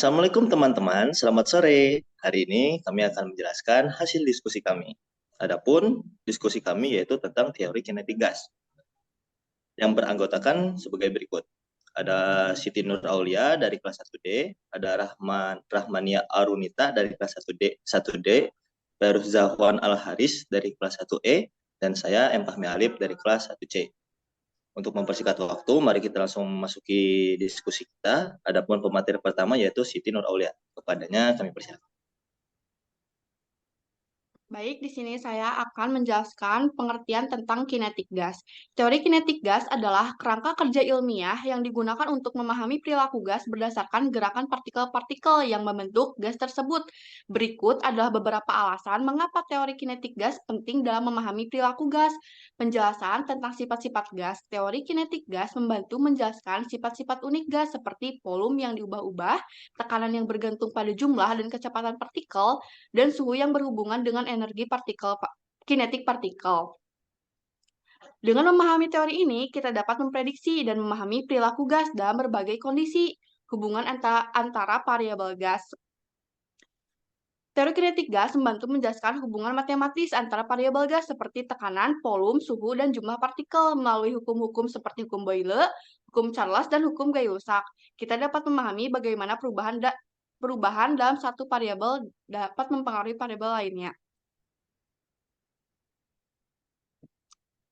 Assalamualaikum teman-teman, selamat sore. Hari ini kami akan menjelaskan hasil diskusi kami. Adapun diskusi kami yaitu tentang teori kinetik gas yang beranggotakan sebagai berikut. Ada Siti Nur Aulia dari kelas 1D, ada Rahmania Arunita dari kelas 1D, Feruz Zahwan Al-Haris dari kelas 1E, dan saya M. Fahmi Alif dari kelas 1C. Untuk mempersingkat waktu, mari kita langsung memasuki diskusi kita. Adapun pemateri pertama yaitu Siti Nur Aulia. Kepadanya kami persilakan. Baik, di sini saya akan menjelaskan pengertian tentang kinetik gas. Teori kinetik gas adalah kerangka kerja ilmiah yang digunakan untuk memahami perilaku gas berdasarkan gerakan partikel-partikel yang membentuk gas tersebut. Berikut adalah beberapa alasan mengapa teori kinetik gas penting dalam memahami perilaku gas. Penjelasan tentang sifat-sifat gas. Teori kinetik gas membantu menjelaskan sifat-sifat unik gas seperti volume yang diubah-ubah, tekanan yang bergantung pada jumlah dan kecepatan partikel, dan suhu yang berhubungan dengan energi kinetik partikel. Dengan memahami teori ini, kita dapat memprediksi dan memahami perilaku gas dalam berbagai kondisi, hubungan antara variabel gas. Teori kinetik gas membantu menjelaskan hubungan matematis antara variabel gas seperti tekanan, volume, suhu, dan jumlah partikel melalui hukum-hukum seperti hukum Boyle, hukum Charles, dan hukum Gay-Lussac. Kita dapat memahami bagaimana perubahan dalam satu variabel dapat mempengaruhi variabel lainnya.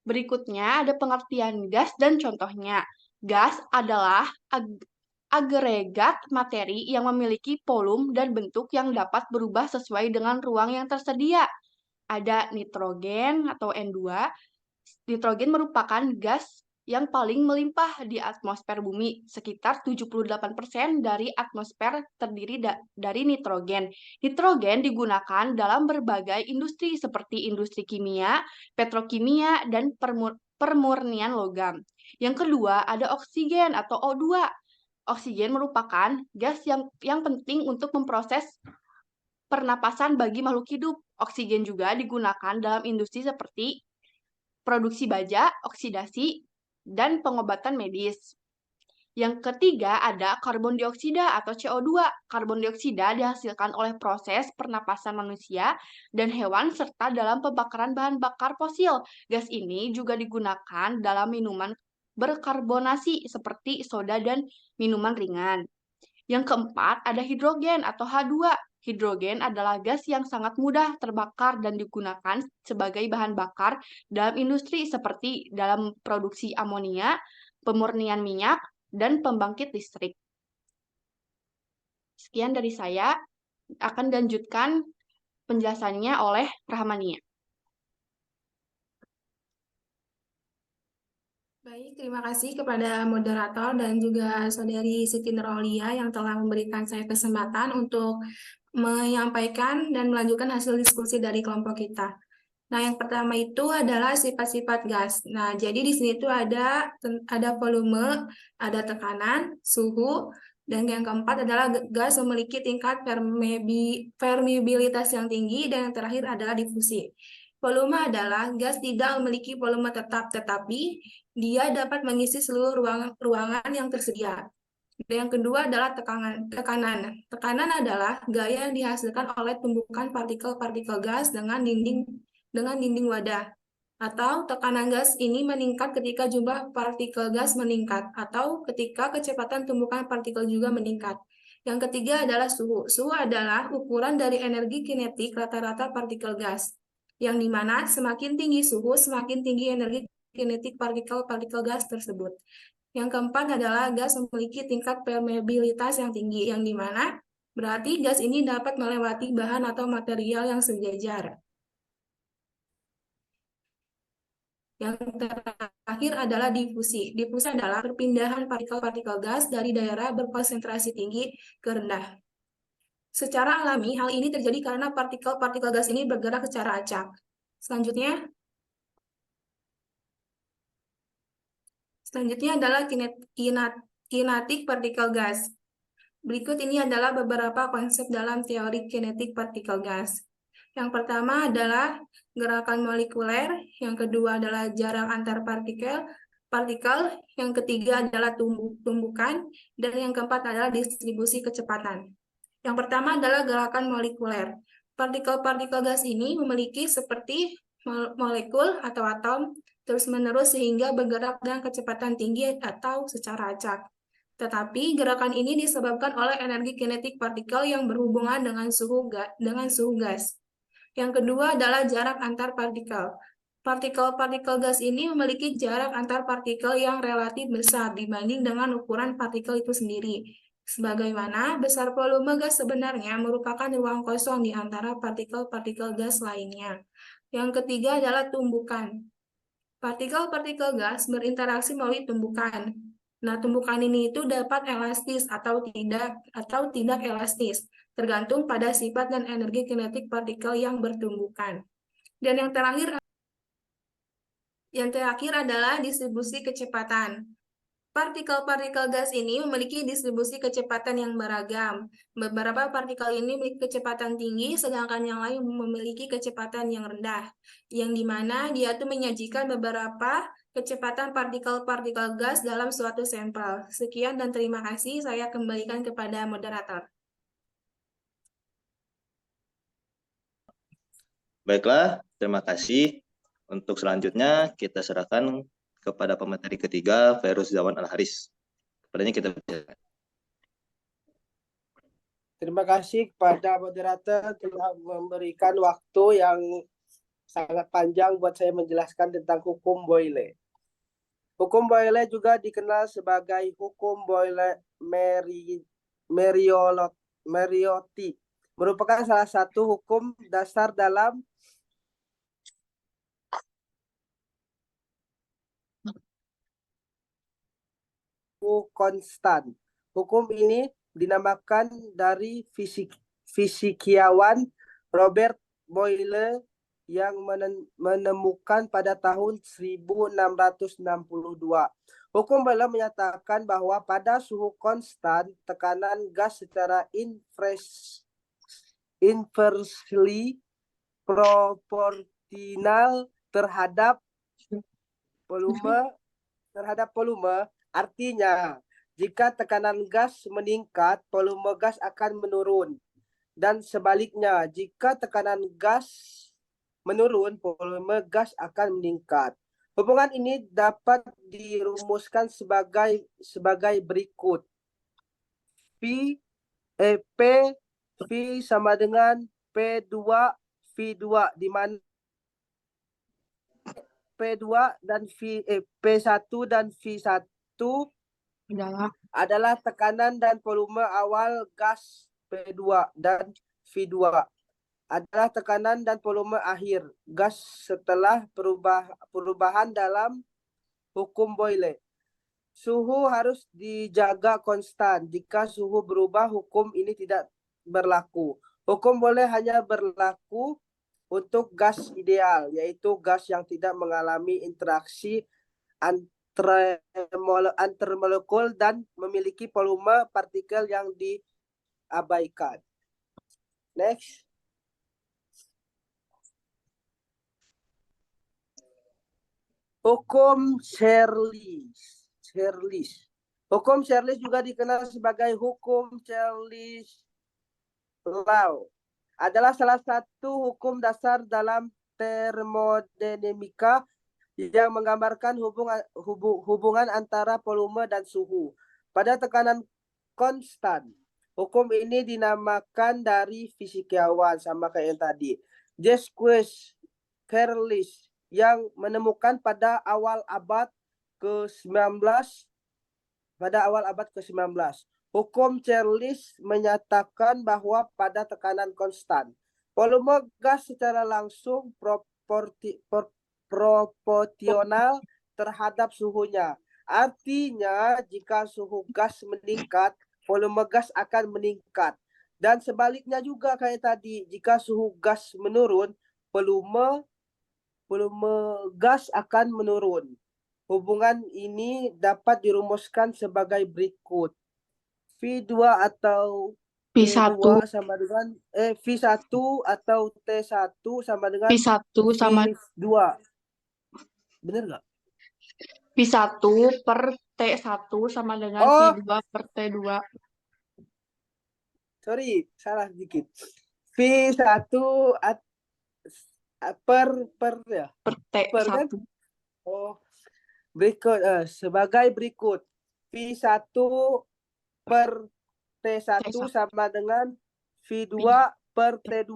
Berikutnya ada pengertian gas dan contohnya. Gas adalah agregat materi yang memiliki volume dan bentuk yang dapat berubah sesuai dengan ruang yang tersedia. Ada nitrogen atau N2. Nitrogen merupakan gas yang paling melimpah di atmosfer bumi. Sekitar 78% dari atmosfer terdiri dari nitrogen. Nitrogen digunakan dalam berbagai industri seperti industri kimia, petrokimia, dan permurnian logam. Yang kedua, ada oksigen atau O2. Oksigen merupakan gas yang penting untuk memproses pernapasan bagi makhluk hidup. Oksigen juga digunakan dalam industri seperti produksi baja, oksidasi, dan pengobatan medis. Yang ketiga ada karbon dioksida atau CO2. Karbon dioksida dihasilkan oleh proses pernapasan manusia dan hewan serta dalam pembakaran bahan bakar fosil. Gas ini juga digunakan dalam minuman berkarbonasi seperti soda dan minuman ringan. Yang keempat, ada hidrogen atau H2. Hidrogen adalah gas yang sangat mudah terbakar dan digunakan sebagai bahan bakar dalam industri seperti dalam produksi amonia, pemurnian minyak, dan pembangkit listrik. Sekian dari saya, akan dilanjutkan penjelasannya oleh Rahmania. Baik, terima kasih kepada moderator dan juga Saudari Siti Nuraulia yang telah memberikan saya kesempatan untuk menyampaikan dan melanjutkan hasil diskusi dari kelompok kita. Nah, yang pertama itu adalah sifat-sifat gas. Nah, jadi di sini itu ada volume, ada tekanan, suhu, dan yang keempat adalah gas memiliki tingkat permeabilitas yang tinggi, dan yang terakhir adalah difusi. Volume adalah gas tidak memiliki volume tetap, tetapi dia dapat mengisi seluruh ruangan yang tersedia. Dan yang kedua adalah tekanan. Tekanan adalah gaya yang dihasilkan oleh tumbukan partikel-partikel gas dengan dinding wadah. Atau tekanan gas ini meningkat ketika jumlah partikel gas meningkat, atau ketika kecepatan tumbukan partikel juga meningkat. Yang ketiga adalah suhu. Suhu adalah ukuran dari energi kinetik rata-rata partikel gas, yang dimana semakin tinggi suhu, semakin tinggi energi kinetik partikel-partikel gas tersebut. Yang keempat adalah gas memiliki tingkat permeabilitas yang tinggi, yang dimana berarti gas ini dapat melewati bahan atau material yang sejajar. Yang terakhir adalah difusi. Difusi adalah perpindahan partikel-partikel gas dari daerah berkonsentrasi tinggi ke rendah. Secara alami, hal ini terjadi karena partikel-partikel gas ini bergerak secara acak. Selanjutnya adalah kinetik partikel gas. Berikut ini adalah beberapa konsep dalam teori kinetik partikel gas. Yang pertama adalah gerakan molekuler, yang kedua adalah jarak antar partikel, yang ketiga adalah tumbukan, dan yang keempat adalah distribusi kecepatan. Yang pertama adalah gerakan molekuler. Partikel-partikel gas ini memiliki seperti molekul atau atom terus-menerus sehingga bergerak dengan kecepatan tinggi atau secara acak. Tetapi gerakan ini disebabkan oleh energi kinetik partikel yang berhubungan dengan suhu gas. Yang kedua adalah jarak antar partikel. Partikel-partikel gas ini memiliki jarak antar partikel yang relatif besar dibanding dengan ukuran partikel itu sendiri. Sebagaimana besar volume gas sebenarnya merupakan ruang kosong di antara partikel-partikel gas lainnya. Yang ketiga adalah tumbukan. Partikel-partikel gas berinteraksi melalui tumbukan. Nah, tumbukan ini itu dapat elastis atau tidak elastis, tergantung pada sifat dan energi kinetik partikel yang bertumbukan. Dan yang terakhir adalah distribusi kecepatan. Partikel-partikel gas ini memiliki distribusi kecepatan yang beragam. Beberapa partikel ini memiliki kecepatan tinggi, sedangkan yang lain memiliki kecepatan yang rendah. Yang dimana dia tuh menyajikan beberapa kecepatan partikel-partikel gas dalam suatu sampel. Sekian dan terima kasih, saya kembalikan kepada moderator. Baiklah, terima kasih. Untuk selanjutnya kita serahkan kepada pemateri ketiga, Fairuz Zaman Al-Haris. Kepadanya kita persilakan. Terima kasih kepada moderator telah memberikan waktu yang sangat panjang buat saya menjelaskan tentang hukum Boyle. Hukum Boyle juga dikenal sebagai hukum Boyle-Mariotti. Merupakan salah satu hukum dasar dalam konstan. Hukum ini dinamakan dari fisikiawan Robert Boyle yang menemukan pada tahun 1662. Hukum Boyle menyatakan bahwa pada suhu konstan, tekanan gas secara inversely proporsional terhadap volume. Artinya, jika tekanan gas meningkat, volume gas akan menurun. Dan sebaliknya, jika tekanan gas menurun, volume gas akan meningkat. Hubungan ini dapat dirumuskan sebagai berikut. P sama dengan P2 V2, di mana P2 dan P1 dan V1 adalah tekanan dan volume awal gas, P2, dan V2 adalah tekanan dan volume akhir gas setelah perubahan dalam hukum Boyle. Suhu harus dijaga konstan. Jika suhu berubah, hukum ini tidak berlaku. Hukum Boyle hanya berlaku untuk gas ideal, yaitu gas yang tidak mengalami interaksi antar molekul dan memiliki volume partikel yang diabaikan. Next. Hukum Charles. Hukum Charles juga dikenal sebagai hukum Charles Law. Adalah salah satu hukum dasar dalam termodinamika yang menggambarkan hubungan antara volume dan suhu pada tekanan konstan. Hukum ini dinamakan dari fisikawan sama kayak yang tadi, Jacques Charles, yang menemukan pada awal abad ke-19. Hukum Charles menyatakan bahwa pada tekanan konstan, volume gas secara langsung proporsional terhadap suhunya. Artinya, jika suhu gas meningkat, volume gas akan meningkat. Dan sebaliknya juga kayak tadi, jika suhu gas menurun, volume gas akan menurun. Hubungan ini dapat dirumuskan sebagai berikut. V2 atau P1. P2 sama dengan V1 atau T1 sama dengan P1 sama V2. Bener nggak? P1 per T1 sama dengan Oh, P2 per T2 sorry, salah sedikit. V1 per ya, per per kan? T1. Oh, berikut sebagai berikut. V1 per T1 T1 sama dengan V2 P per T2.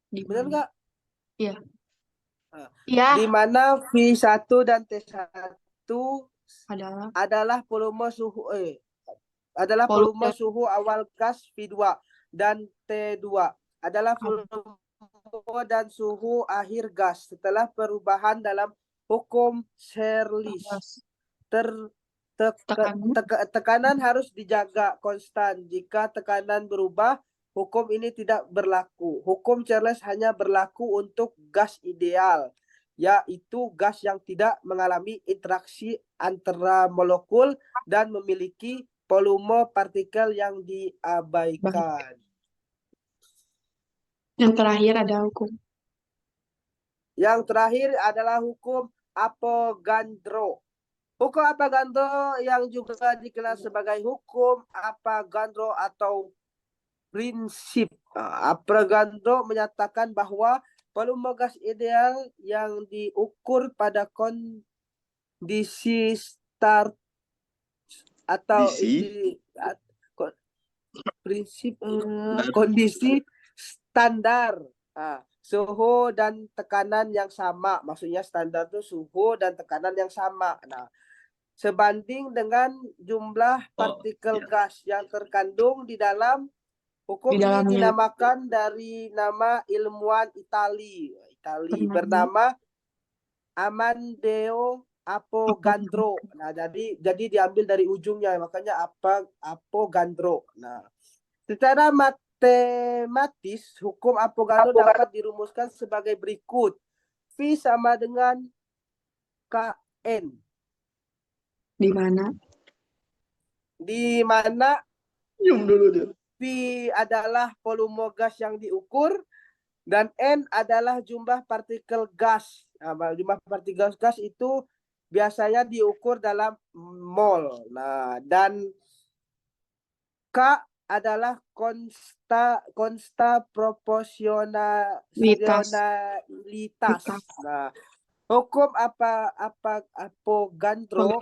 di Benar mana? nggak? Iya. Nah, Iya, di mana V1 dan T1 adalah adalah volume volume dan suhu awal gas V2 dan T2 adalah volume volume dan suhu akhir gas setelah perubahan dalam hukum Sherlish. gas. Ter- Tekanan Tekanan harus dijaga konstan. Jika tekanan berubah, hukum ini tidak berlaku. Hukum Charles hanya berlaku untuk gas ideal, yaitu gas yang tidak mengalami interaksi antara molekul dan memiliki volume partikel yang diabaikan. yang terakhir ada hukum Yang terakhir adalah hukum Avogadro. Hukum Avogadro yang juga dikenal sebagai hukum Avogadro atau prinsip. Avogadro menyatakan bahwa volume gas ideal yang diukur pada kondisi start atau prinsip kondisi standar, suhu dan tekanan yang sama. Maksudnya standar itu suhu dan tekanan yang sama. Nah, sebanding dengan jumlah partikel gas yang terkandung di dalam. Hukum di ini dalamnya. dinamakan dari nama ilmuwan Itali bernama Amandeo Avogadro. Nah, jadi diambil dari ujungnya, makanya Avogadro. Nah, secara matematis, hukum Avogadro dapat dirumuskan sebagai berikut. V sama dengan Kn. Di mana? Di mana V adalah volume gas yang diukur dan N adalah jumlah partikel gas. Nah, jumlah partikel gas itu biasanya diukur dalam mol. Nah, dan K adalah konsta proporsionalitas. Nah, hukum Avogadro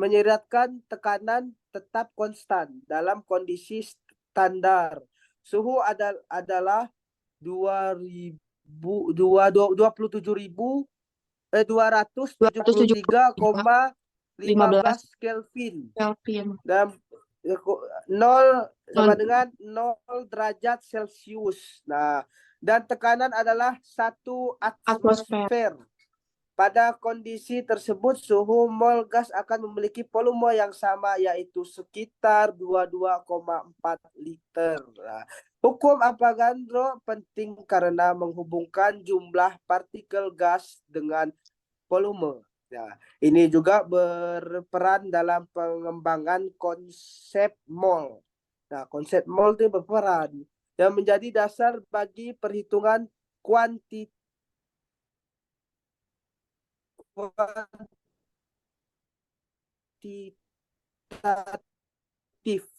menyiratkan tekanan tetap konstan dalam kondisi standar. Suhu adalah 27.273,15 Kelvin. Dan 0 sama dengan 0 derajat Celcius. Nah, dan tekanan adalah 1 atmosfer. Pada kondisi tersebut, suhu mol gas akan memiliki volume yang sama, yaitu sekitar 22,4 liter. Nah, hukum Avogadro penting karena menghubungkan jumlah partikel gas dengan volume. Nah, ini juga berperan dalam pengembangan konsep mol. Nah, konsep mol itu berperan yang menjadi dasar bagi perhitungan kuantitatif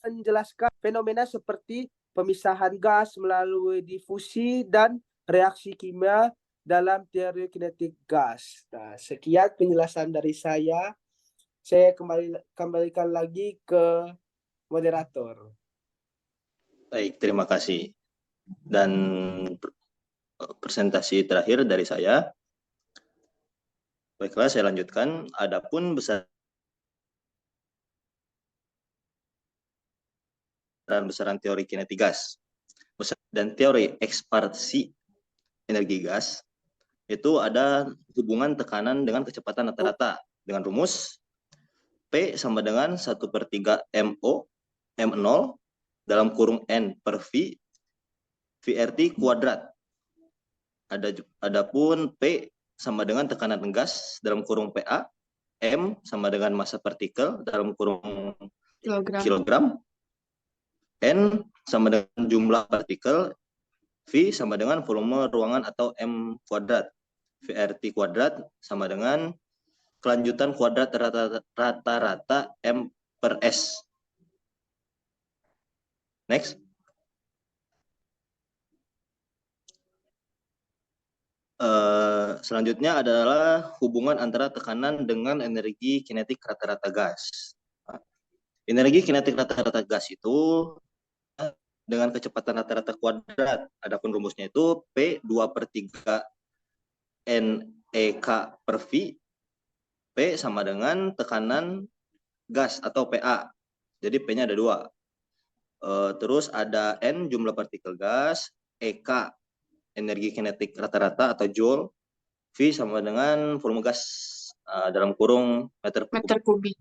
menjelaskan fenomena seperti pemisahan gas melalui difusi dan reaksi kimia dalam teori kinetik gas. Nah, sekian penjelasan dari saya. Saya kembalikan lagi ke moderator. Baik, terima kasih. Dan presentasi terakhir dari saya. Baiklah, saya lanjutkan. Adapun besaran teori kinetik gas dan teori ekspansi energi gas itu ada hubungan tekanan dengan kecepatan rata-rata dengan rumus P sama dengan 1/3 MO M0 dalam kurung N per V VRT kuadrat. Adapun P sama dengan tekanan gas dalam kurung PA, M sama dengan massa partikel dalam kurung kilogram, N sama dengan jumlah partikel V sama dengan volume ruangan atau M kuadrat. VRT kuadrat sama dengan kelanjutan kuadrat rata-rata M per S. Next. Selanjutnya adalah hubungan antara tekanan dengan energi kinetik rata-rata gas. Energi kinetik rata-rata gas itu dengan kecepatan rata-rata kuadrat. Adapun rumusnya itu P2/3 NEK per V. P sama dengan tekanan gas atau PA. Jadi P-nya ada 2. Terus ada N jumlah partikel gas, EK energi kinetik rata-rata atau joule, V sama dengan volume gas dalam kurung meter kubik.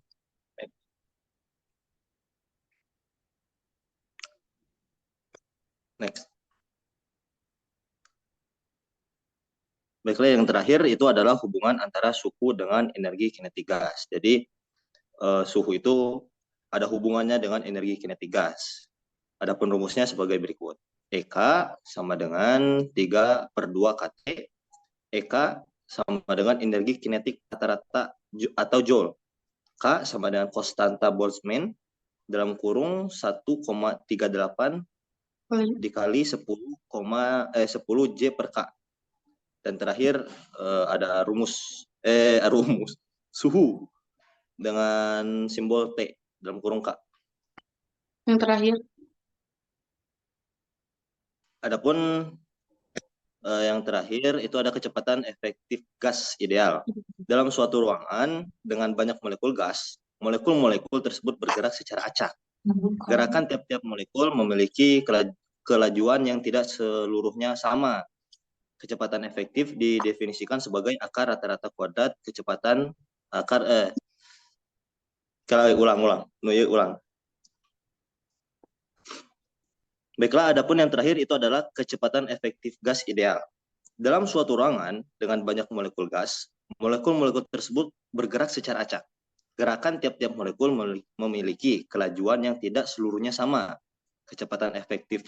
Next. Baiklah, yang terakhir itu adalah hubungan antara suhu dengan energi kinetik gas. Jadi suhu itu ada hubungannya dengan energi kinetik gas. Adapun rumusnya sebagai berikut. EK sama dengan 3/2 kT. EK sama dengan energi kinetik rata-rata atau joule. K sama dengan konstanta Boltzmann dalam kurung 1,38 dikali 10 J per K. Dan terakhir ada rumus suhu dengan simbol T dalam kurung K. Yang terakhir. Adapun yang terakhir itu ada kecepatan efektif gas ideal. Dalam suatu ruangan dengan banyak molekul gas, molekul-molekul tersebut bergerak secara acak. Gerakan tiap-tiap molekul memiliki kelajuan yang tidak seluruhnya sama. Kecepatan efektif didefinisikan sebagai akar rata-rata kuadrat kecepatan akar ulang. Baiklah, adapun yang terakhir itu adalah kecepatan efektif gas ideal. Dalam suatu ruangan dengan banyak molekul gas, molekul-molekul tersebut bergerak secara acak. Gerakan tiap-tiap molekul memiliki kelajuan yang tidak seluruhnya sama. Kecepatan efektif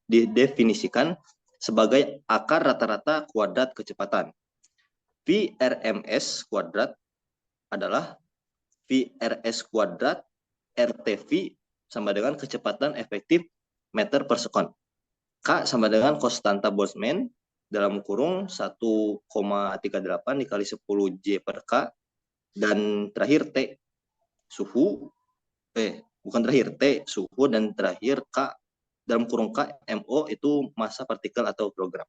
didefinisikan sebagai akar rata-rata kuadrat kecepatan. VRMS kuadrat adalah VRS kuadrat RTV sama dengan kecepatan efektif meter per sekon. K sama dengan konstanta Boltzmann dalam kurung 1,38 dikali 10 J per K. Dan terakhir T suhu, suhu, dan terakhir K dalam kurung K MO itu massa partikel atau kilogram.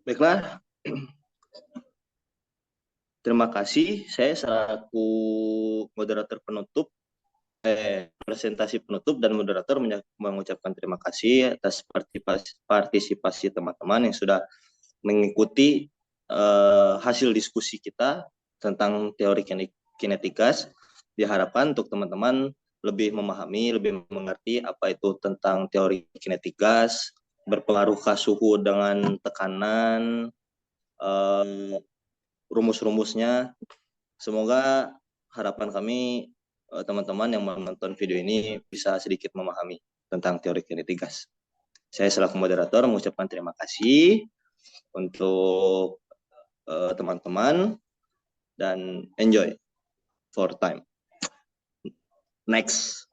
Baiklah. Terima kasih. Saya selaku moderator penutup, presentasi penutup dan moderator mengucapkan terima kasih atas partisipasi teman-teman yang sudah mengikuti hasil diskusi kita tentang teori kinetik gas. Diharapkan untuk teman-teman lebih memahami, lebih mengerti apa itu tentang teori kinetik gas, berpengaruhkah suhu dengan tekanan, rumus-rumusnya. Semoga harapan kami teman-teman yang menonton video ini bisa sedikit memahami tentang teori kinetik gas. Saya selaku moderator mengucapkan terima kasih untuk teman-teman dan enjoy for time. Next.